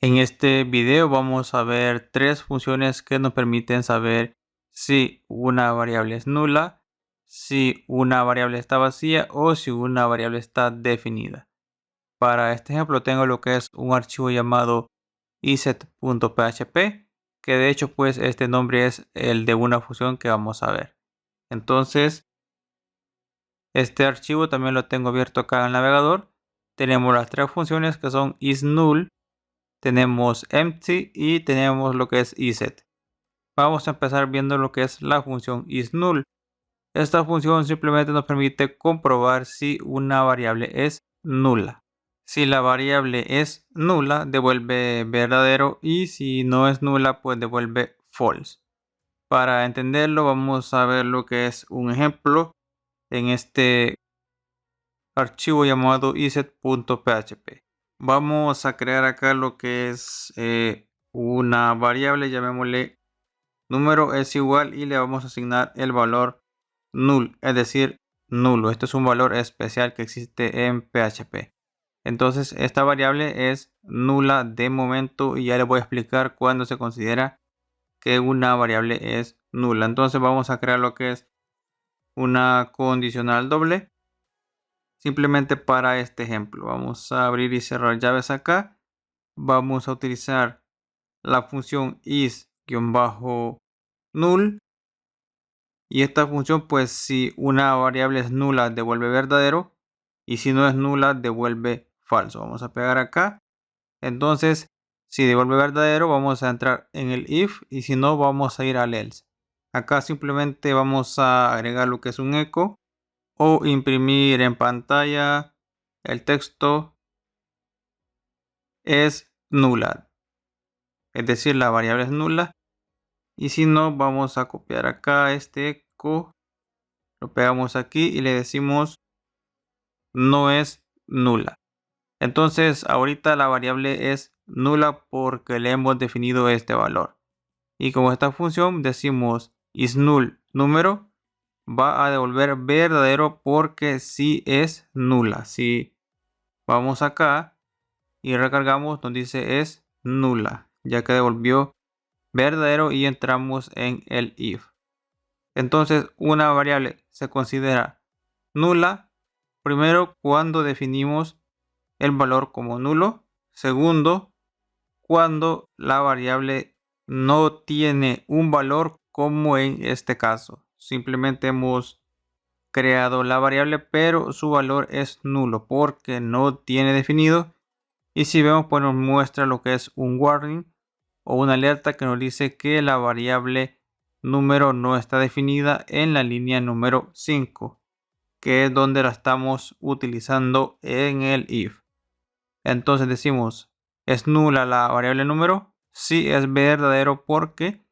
En este video vamos a ver tres funciones que nos permiten saber si una variable es nula, si una variable está vacía o si una variable está definida. Para este ejemplo tengo lo que es un archivo llamado iset.php, que de hecho pues este nombre es el de una función que vamos a ver. Entonces este archivo también lo tengo abierto acá en el navegador. Tenemos las tres funciones que son isNull, tenemos empty y tenemos lo que es iset. Vamos a empezar viendo lo que es la función isNull. Esta función simplemente nos permite comprobar si una variable es nula. Si la variable es nula, devuelve verdadero, y si no es nula, pues devuelve false. Para entenderlo, vamos a ver lo que es un ejemplo en este archivo llamado iset.php. Vamos a crear acá lo que es una variable, llamémosle número es igual, y le vamos a asignar el valor null, es decir, nulo. Esto es un valor especial que existe en PHP. Entonces esta variable es nula de momento y ya les voy a explicar cuándo se considera que una variable es nula. Entonces vamos a crear lo que es una condicional doble. Simplemente para este ejemplo vamos a abrir y cerrar llaves acá. Vamos a utilizar la función is-null, y esta función, pues si una variable es nula devuelve verdadero, y si no es nula devuelve falso. Vamos a pegar acá. Entonces si devuelve verdadero vamos a entrar en el if, y si no vamos a ir al else. Acá simplemente vamos a agregar lo que es un eco o imprimir en pantalla el texto es nula, es decir, la variable es nula. Y si no, vamos a copiar acá este eco, lo pegamos aquí y le decimos no es nula. Entonces ahorita la variable es nula porque le hemos definido este valor. Y como esta función decimos isNull número, va a devolver verdadero porque sí es nula. Si vamos acá y recargamos, nos dice es nula, ya que devolvió verdadero, y entramos en el if. Entonces una variable se considera nula primero cuando definimos el valor como nulo. Segundo, cuando la variable no tiene un valor, como en este caso. Simplemente hemos creado la variable pero su valor es nulo porque no tiene definido. Y si vemos, pues nos muestra lo que es un warning o una alerta que nos dice que la variable número no está definida en la línea número 5, que es donde la estamos utilizando en el if. Entonces decimos, ¿es nula la variable número? Sí, es verdadero porque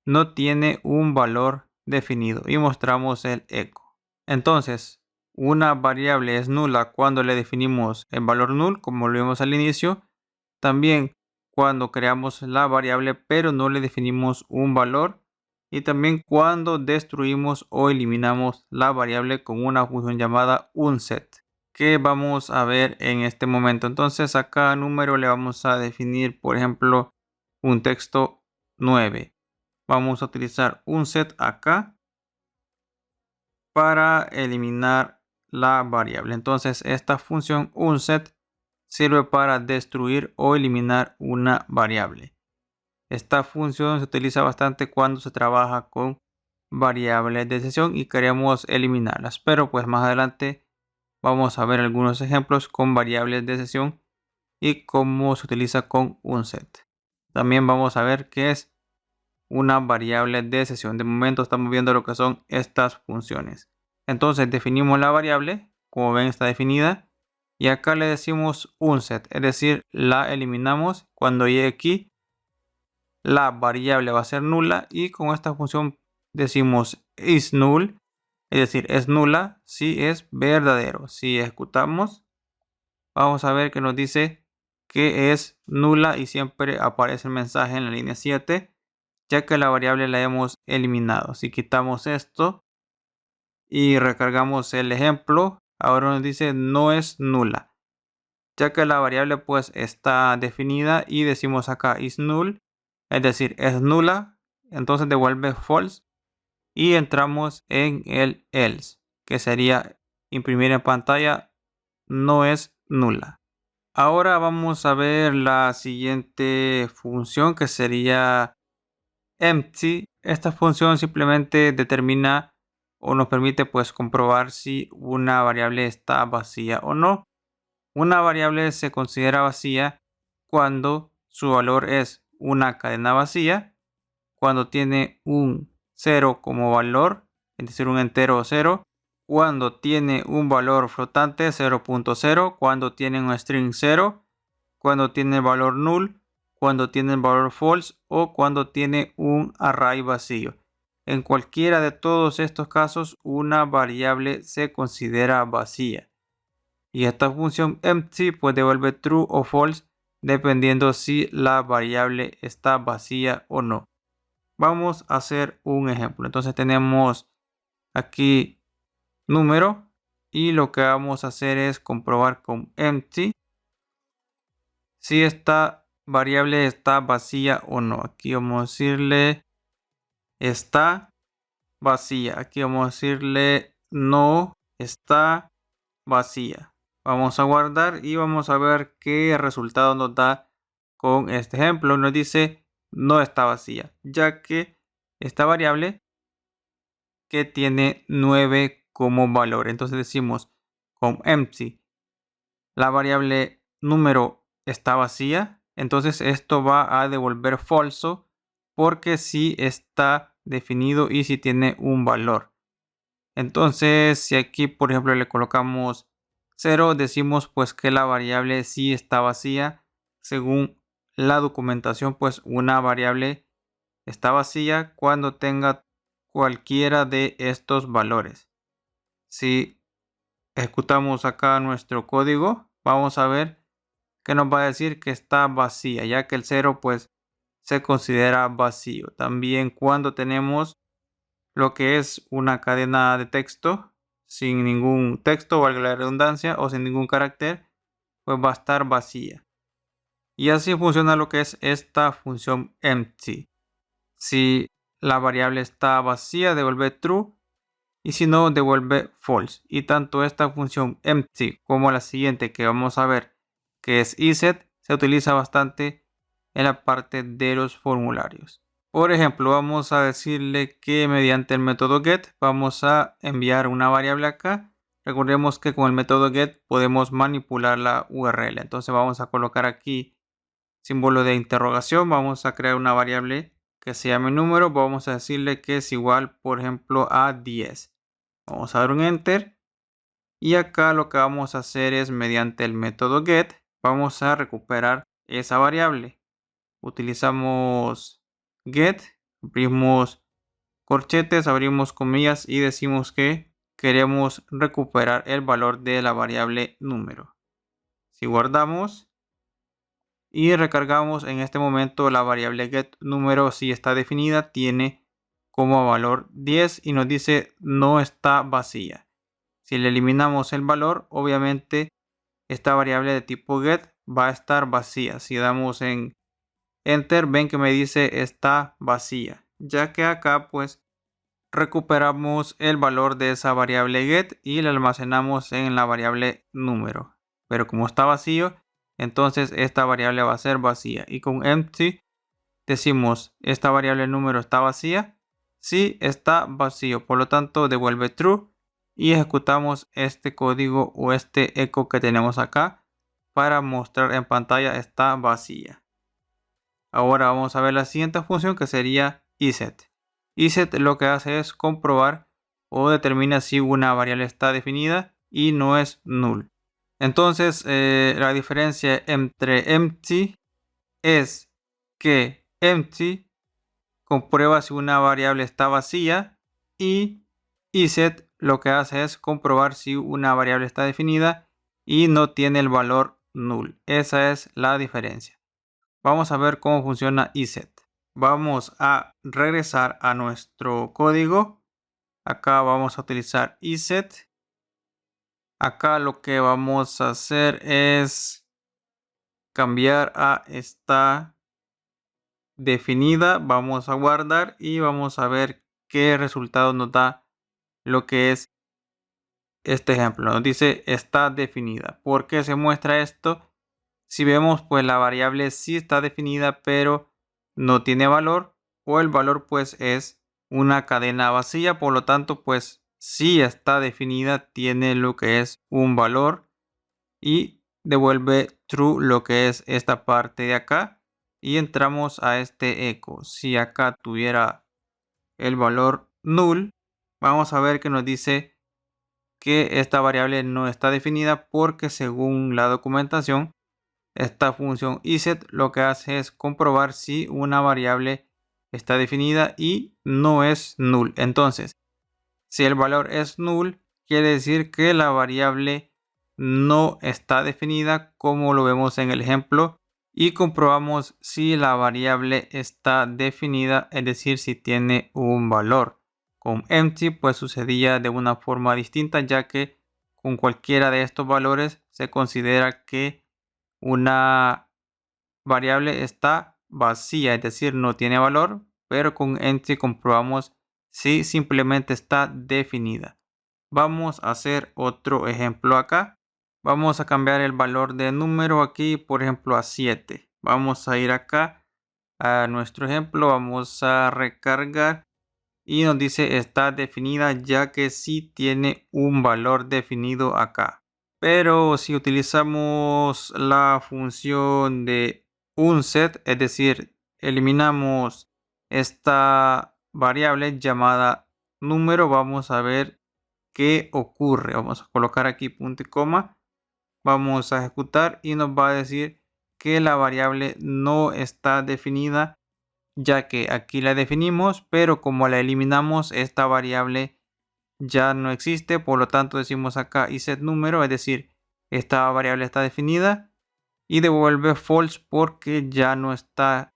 no tiene un valor definido, y mostramos el eco. Entonces, una variable es nula cuando le definimos el valor null, como lo vimos al inicio. También cuando creamos la variable pero no le definimos un valor. Y también cuando destruimos o eliminamos la variable con una función llamada unset, que vamos a ver en este momento. Entonces a cada número le vamos a definir, por ejemplo, un texto 9. Vamos a utilizar unset acá para eliminar la variable. Entonces esta función unset sirve para destruir o eliminar una variable. Esta función se utiliza bastante cuando se trabaja con variables de sesión y queremos eliminarlas, pero pues más adelante vamos a ver algunos ejemplos con variables de sesión y cómo se utiliza con unset. También vamos a ver qué es una variable de sesión. De momento estamos viendo lo que son estas funciones. Entonces definimos la variable, como ven está definida, y acá le decimos unset, es decir, la eliminamos. Cuando llegue aquí, la variable va a ser nula, y con esta función decimos isNull, es decir, es nula si es verdadero. Si ejecutamos, vamos a ver que nos dice que es nula y siempre aparece el mensaje en la línea 7, ya que la variable la hemos eliminado. Si quitamos esto y recargamos el ejemplo, ahora nos dice no es nula. ya que la variable pues está definida y decimos acá is null, es decir, es nula, entonces devuelve false y entramos en el else, que sería imprimir en pantalla no es nula. Ahora vamos a ver la siguiente función, que sería empty. Esta función simplemente determina o nos permite pues comprobar si una variable está vacía o no. Una variable se considera vacía cuando su valor es una cadena vacía, cuando tiene un 0 como valor, es decir, un entero 0, cuando tiene un valor flotante 0.0, cuando tiene un string 0, cuando tiene el valor null, cuando tiene el valor false o cuando tiene un array vacío. En cualquiera de todos estos casos, una variable se considera vacía. Y esta función empty pues devuelve true o false dependiendo si la variable está vacía o no. Vamos a hacer un ejemplo. Entonces tenemos aquí número y lo que vamos a hacer es comprobar con empty si esta variable está vacía o no. Aquí vamos a decirle está vacía. Aquí vamos a decirle no está vacía. Vamos a guardar y vamos a ver qué resultado nos da con este ejemplo. Nos dice no está vacía, ya que esta variable que tiene 9 como valor. Entonces decimos con empty la variable número está vacía. Entonces esto va a devolver falso porque sí está definido y sí tiene un valor. Entonces si aquí por ejemplo le colocamos 0, decimos pues que la variable sí está vacía. Según la documentación, pues una variable está vacía cuando tenga cualquiera de estos valores. Si ejecutamos acá nuestro código, vamos a ver que nos va a decir que está vacía, ya que el 0 pues se considera vacío. También cuando tenemos lo que es una cadena de texto sin ningún texto, valga la redundancia, o sin ningún carácter, pues va a estar vacía. Y así funciona lo que es esta función empty. Si la variable está vacía, devuelve true, y si no, devuelve false. Y tanto esta función empty como la siguiente que vamos a ver, que es iset, se utiliza bastante en la parte de los formularios. Por ejemplo, vamos a decirle que mediante el método get vamos a enviar una variable acá. Recordemos que con el método get podemos manipular la URL. Entonces vamos a colocar aquí símbolo de interrogación. Vamos a crear una variable que se llame número. Vamos a decirle que es igual, por ejemplo, a 10. Vamos a dar un enter. Y acá lo que vamos a hacer es mediante el método get vamos a recuperar esa variable. Utilizamos get, abrimos corchetes, abrimos comillas y decimos que queremos recuperar el valor de la variable número. Si guardamos y recargamos, en este momento la variable get número si está definida, tiene como valor 10 y nos dice no está vacía. Si le eliminamos el valor, obviamente esta variable de tipo get va a estar vacía. Si damos en enter, ven que me dice está vacía, ya que acá pues recuperamos el valor de esa variable get y la almacenamos en la variable número. Pero como está vacío, entonces esta variable va a ser vacía. Y con empty decimos esta variable número está vacía. Sí, está vacío, por lo tanto devuelve true y ejecutamos este código o este eco que tenemos acá para mostrar en pantalla está vacía. Ahora vamos a ver la siguiente función, que sería iset. Iset lo que hace es comprobar o determina si una variable está definida y no es null. Entonces la diferencia entre empty es que empty comprueba si una variable está vacía y iset lo que hace es comprobar si una variable está definida y no tiene el valor null. Esa es la diferencia. Vamos a ver cómo funciona iset. Vamos a regresar a nuestro código. Acá vamos a utilizar iset. Acá lo que vamos a hacer es cambiar a está definida. Vamos a guardar y vamos a ver qué resultado nos da lo que es este ejemplo. Nos dice está definida. ¿Por qué se muestra esto? Si vemos, pues la variable sí está definida, pero no tiene valor, o el valor pues es una cadena vacía. Por lo tanto, pues sí está definida, tiene lo que es un valor y devuelve true lo que es esta parte de acá. Y entramos a este eco. Si acá tuviera el valor null, vamos a ver que nos dice que esta variable no está definida porque según la documentación, esta función iset lo que hace es comprobar si una variable está definida y no es null. Entonces, si el valor es null, quiere decir que la variable no está definida, como lo vemos en el ejemplo, y comprobamos si la variable está definida, es decir, si tiene un valor. Con empty pues sucedía de una forma distinta, ya que con cualquiera de estos valores se considera que una variable está vacía, es decir, no tiene valor, pero con empty comprobamos si simplemente está definida. Vamos a hacer otro ejemplo acá. Vamos a cambiar el valor de número aquí, por ejemplo, a 7. Vamos a ir acá a nuestro ejemplo, vamos a recargar y nos dice está definida, ya que sí tiene un valor definido acá. Pero si utilizamos la función de unset, es decir, eliminamos esta variable llamada número, vamos a ver qué ocurre. Vamos a colocar aquí punto y coma, vamos a ejecutar y nos va a decir que la variable no está definida, ya que aquí la definimos, pero como la eliminamos, esta variable ya no existe. Por lo tanto, decimos acá iset número, es decir, esta variable está definida, y devuelve false porque ya no está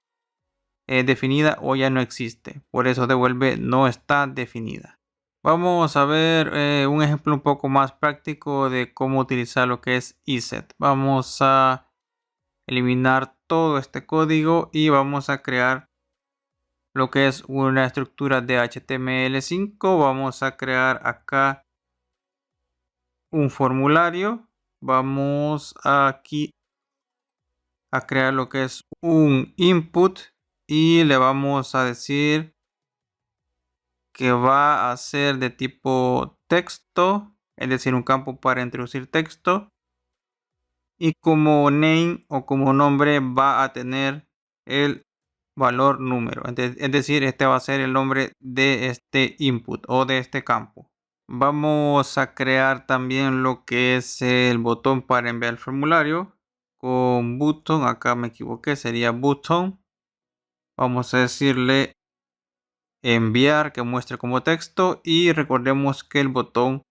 definida o ya no existe. Por eso devuelve no está definida. Vamos a ver un ejemplo un poco más práctico de cómo utilizar lo que es iset. Vamos a eliminar todo este código y vamos a crear lo que es una estructura de HTML5. Vamos a crear acá un formulario. Vamos aquí a crear lo que es un input y le vamos a decir que va a ser de tipo texto, es decir, un campo para introducir texto, y como name o como nombre va a tener el valor número, es decir, este va a ser el nombre de este input o de este campo. Vamos a crear también lo que es el botón para enviar el formulario con button. Acá me equivoqué, sería button. Vamos a decirle enviar, que muestre como texto, y recordemos que el botón,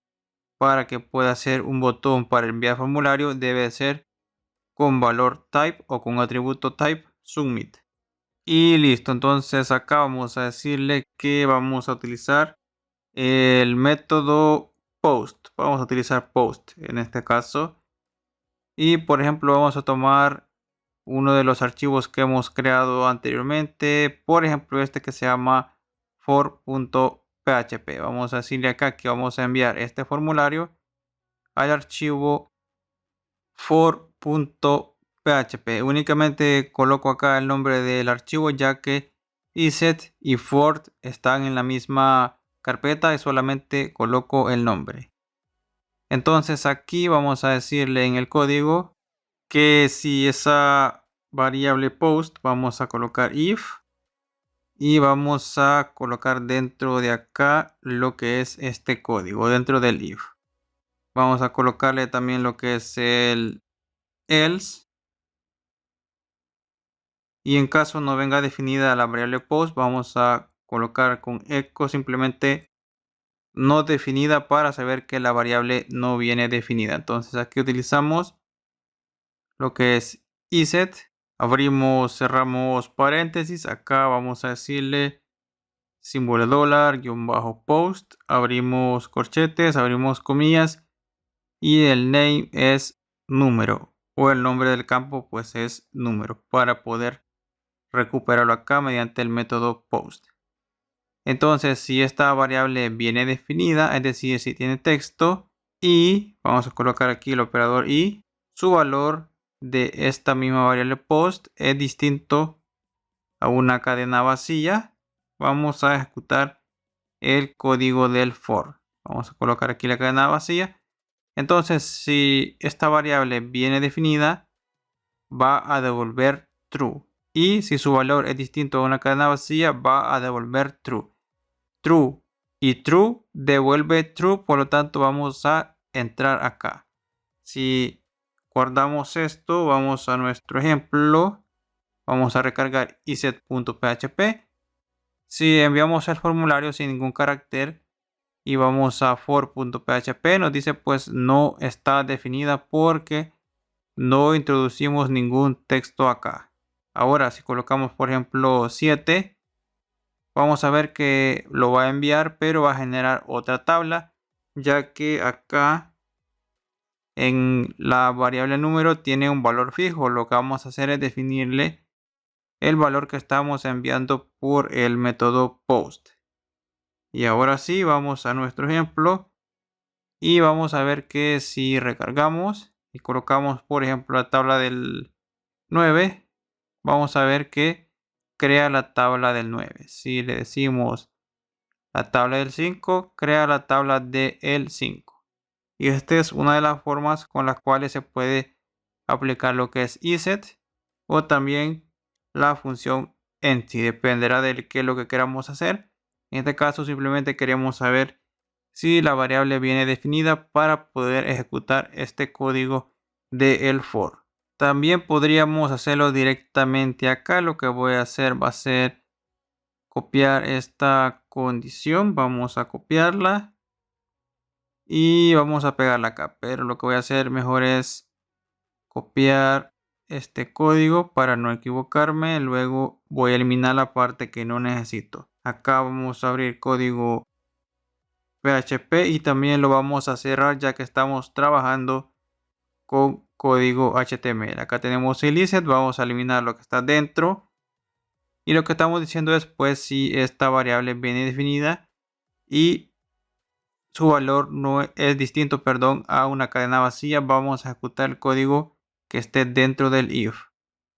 para que pueda ser un botón para enviar formulario, debe ser con valor type o con atributo type submit. Y listo, entonces acá vamos a decirle que vamos a utilizar el método post. Vamos a utilizar post en este caso. Y por ejemplo vamos a tomar uno de los archivos que hemos creado anteriormente. Por ejemplo este que se llama for.php. Vamos a decirle acá que vamos a enviar este formulario al archivo for.php. Únicamente coloco acá el nombre del archivo, ya que iset y for están en la misma carpeta y solamente coloco el nombre. Entonces aquí vamos a decirle en el código que si esa variable post, vamos a colocar if y vamos a colocar dentro de acá lo que es este código dentro del if. Vamos a colocarle también lo que es el else. Y en caso no venga definida la variable post, vamos a colocar con echo simplemente no definida para saber que la variable no viene definida. Entonces aquí utilizamos lo que es iset. Abrimos, cerramos paréntesis. Acá vamos a decirle símbolo de dólar, guión bajo post. Abrimos corchetes, abrimos comillas. Y el name es número. o el nombre del campo pues es número para poder recuperarlo acá mediante el método post. Entonces, si esta variable viene definida, es decir, si tiene texto y vamos a colocar aquí el operador y, su valor de esta misma variable post es distinto a una cadena vacía, vamos a ejecutar el código del for. Vamos a colocar aquí la cadena vacía. Entonces, si esta variable viene definida, va a devolver true. Y si su valor es distinto a una cadena vacía, va a devolver true. True y true devuelve true, por lo tanto vamos a entrar acá. Si guardamos esto, vamos a nuestro ejemplo, vamos a recargar iset.php. Si enviamos el formulario sin ningún carácter y vamos a for.php, nos dice pues no está definida porque no introducimos ningún texto acá. Ahora si colocamos por ejemplo 7, vamos a ver que lo va a enviar, pero va a generar otra tabla, ya que acá en la variable número tiene un valor fijo. Lo que vamos a hacer es definirle el valor que estamos enviando por el método post. Y ahora sí, vamos a nuestro ejemplo y vamos a ver que si recargamos y colocamos por ejemplo la tabla del 9, vamos a ver que crea la tabla del 9. Si le decimos la tabla del 5, crea la tabla del 5. Y esta es una de las formas con las cuales se puede aplicar lo que es iset o también la función empty. Dependerá de qué es lo que queramos hacer. En este caso simplemente queremos saber si la variable viene definida para poder ejecutar este código del for. También podríamos hacerlo directamente acá. Lo que voy a hacer va a ser copiar esta condición. Vamos a copiarla y vamos a pegarla acá. Pero lo que voy a hacer mejor es copiar este código para no equivocarme. Luego voy a eliminar la parte que no necesito. Acá vamos a abrir código PHP y también lo vamos a cerrar ya que estamos trabajando con código HTML. Acá tenemos el iset, vamos a eliminar lo que está dentro y lo que estamos diciendo es pues si esta variable viene definida y su valor no es distinto, perdón, a una cadena vacía, vamos a ejecutar el código que esté dentro del if.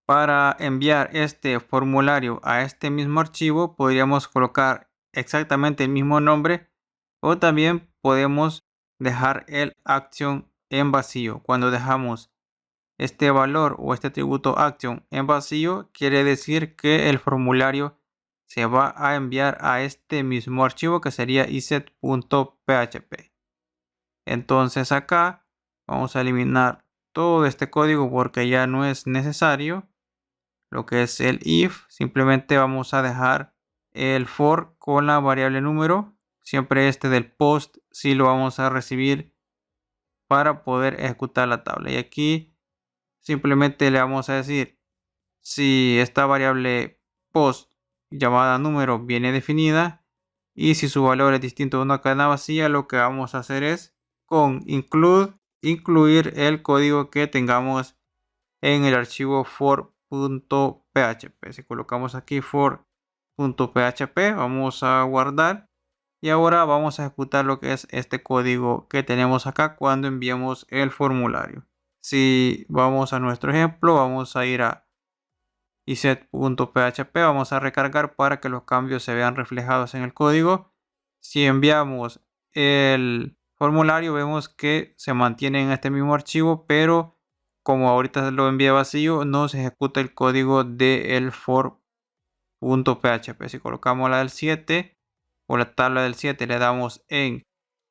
Para enviar este formulario a este mismo archivo podríamos colocar exactamente el mismo nombre o también podemos dejar el action en vacío. Cuando dejamos este valor o este atributo action en vacío, quiere decir que el formulario se va a enviar a este mismo archivo que sería iset.php. Entonces acá vamos a eliminar todo este código porque ya no es necesario. Lo que es el if, simplemente vamos a dejar el for con la variable número. Siempre este del post sí lo vamos a recibir para poder ejecutar la tabla. Y aquí simplemente le vamos a decir si esta variable post llamada número viene definida y si su valor es distinto a una cadena vacía, lo que vamos a hacer es con include incluir el código que tengamos en el archivo for.php. Si colocamos aquí for.php, vamos a guardar y ahora vamos a ejecutar lo que es este código que tenemos acá cuando enviamos el formulario. Si vamos a nuestro ejemplo, vamos a ir a iset.php, vamos a recargar para que los cambios se vean reflejados en el código. Si enviamos el formulario, vemos que se mantiene en este mismo archivo, pero como ahorita lo envié vacío, no se ejecuta el código del for.php. Si colocamos la del 7 o la tabla del 7, le damos en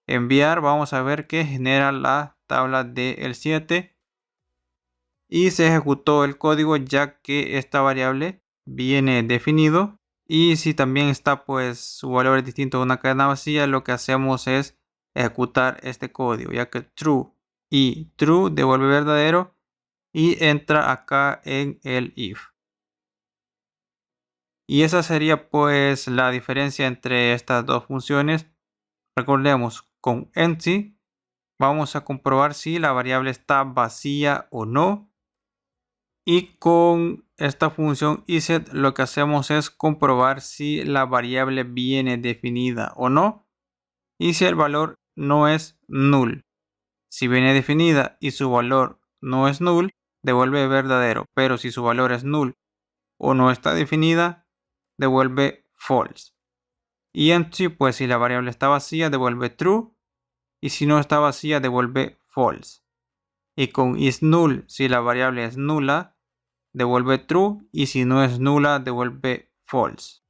enviar, vamos a ver que genera la tabla del 7 y se ejecutó el código ya que esta variable viene definido. Y si también está pues su valor es distinto a una cadena vacía, lo que hacemos es ejecutar este código, ya que true y true devuelve verdadero y entra acá en el if. Y esa sería pues la diferencia entre estas dos funciones. Recordemos, con empty vamos a comprobar si la variable está vacía o no. Y con esta función iset lo que hacemos es comprobar si la variable viene definida o no y si el valor no es null. Si viene definida y su valor no es null, devuelve verdadero, pero si su valor es null o no está definida, devuelve false. Y empty, pues si la variable está vacía, devuelve true, y si no está vacía, devuelve false. Y con isNull, si la variable es nula, devuelve true, y si no es nula, devuelve false.